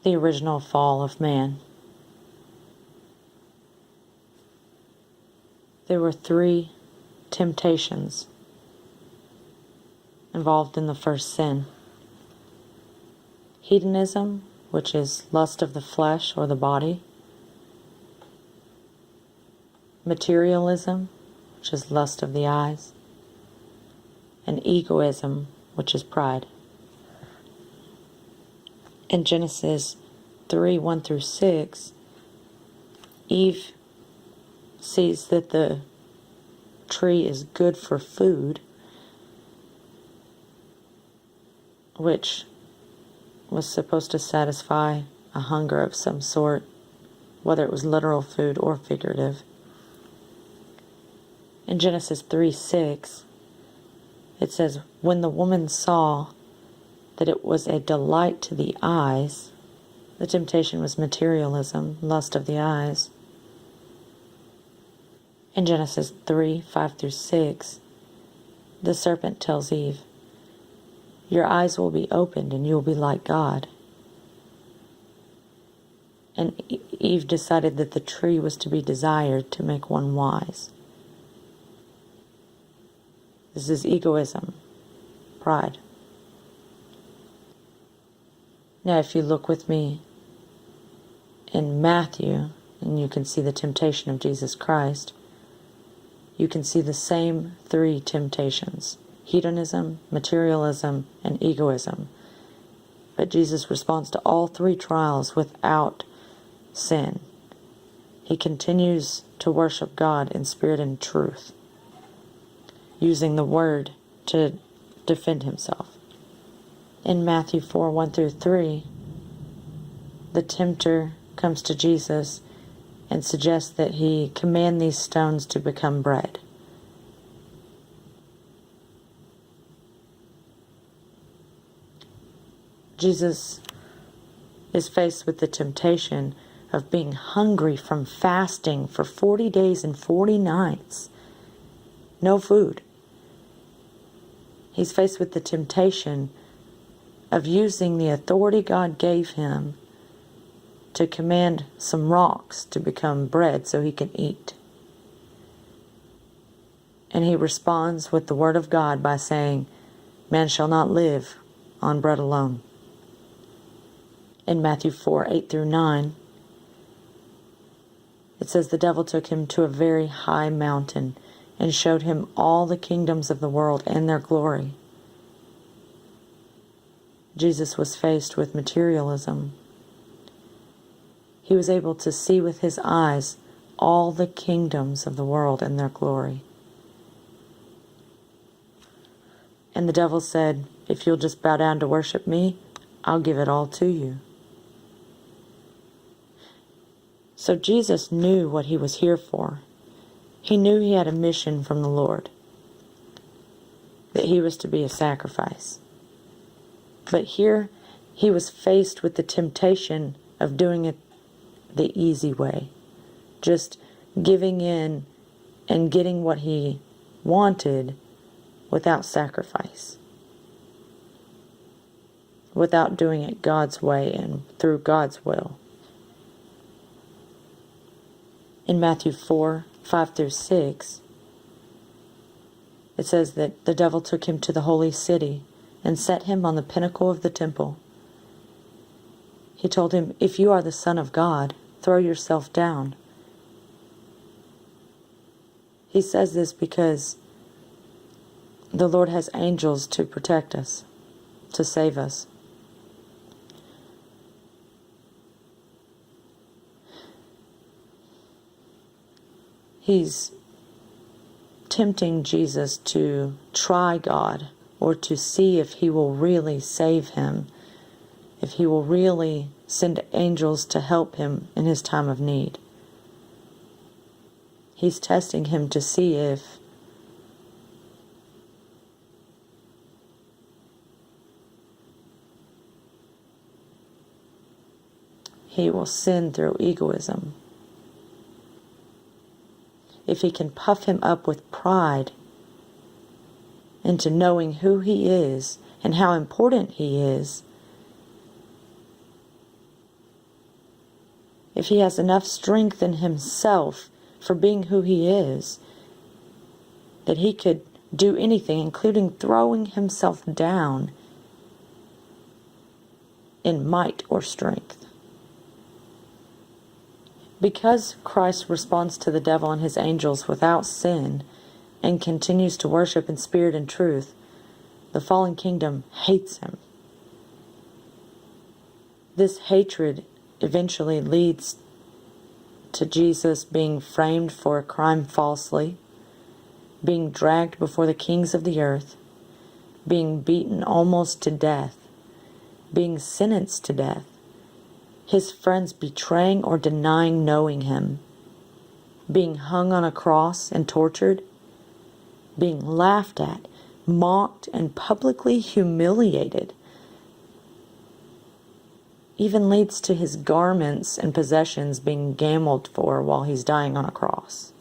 the original fall of man. There were 3 temptations involved in the first sin. Hedonism, which is lust of the flesh or the body. Materialism, which is lust of the eyes. And egoism, which is pride. In Genesis 3:1-6, Eve sees that the tree is good for food, which was supposed to satisfy a hunger of some sort, whether it was literal food or figurative. In Genesis 3:6, it says, when the woman saw that it was a delight to the eyes, the temptation was materialism, lust of the eyes. In Genesis 3:5-6, the serpent tells Eve, your eyes will be opened and you will be like God. And Eve decided that the tree was to be desired to make one wise. This is egoism, pride. Now, if you look with me in Matthew, and you can see the temptation of Jesus Christ, you can see the same 3 temptations: hedonism, materialism, and egoism. But Jesus responds to all 3 trials without sin. He continues to worship God in spirit and truth, using the word to defend himself. In Matthew 4:1-3, the tempter comes to Jesus and suggests that he command these stones to become bread. Jesus is faced with the temptation of being hungry from fasting for 40 days and 40 nights. No food. He's faced with the temptation of using the authority God gave him to command some rocks to become bread so he can eat. And he responds with the word of God by saying, man shall not live on bread alone. In Matthew 4:8-9, it says, the devil took him to a very high mountain and showed him all the kingdoms of the world and their glory. Jesus was faced with materialism. He was able to see with his eyes all the kingdoms of the world and their glory. And the devil said, if you'll just bow down to worship me, I'll give it all to you. So Jesus knew what he was here for. He knew he had a mission from the Lord, that he was to be a sacrifice. But here he was faced with the temptation of doing it the easy way, just giving in and getting what he wanted without sacrifice, without doing it God's way and through God's will. In Matthew 4:5-6, it says that the devil took him to the holy city and set him on the pinnacle of the temple. He told him, if you are the Son of God, throw yourself down. He says this because the Lord has angels to protect us, to save us. He's tempting Jesus to try God, or to see if he will really save him, if he will really send angels to help him in his time of need. He's testing him to see if he will sin through egoism, if he can puff him up with pride into knowing who he is and how important he is, if he has enough strength in himself for being who he is, that he could do anything, including throwing himself down in might or strength. Because Christ responds to the devil and his angels without sin and continues to worship in spirit and truth, the fallen kingdom hates him. This hatred eventually leads to Jesus being framed for a crime falsely, being dragged before the kings of the earth, being beaten almost to death, being sentenced to death, his friends betraying or denying knowing him, being hung on a cross and tortured, being laughed at, mocked, and publicly humiliated, even leads to his garments and possessions being gambled for while he's dying on a cross.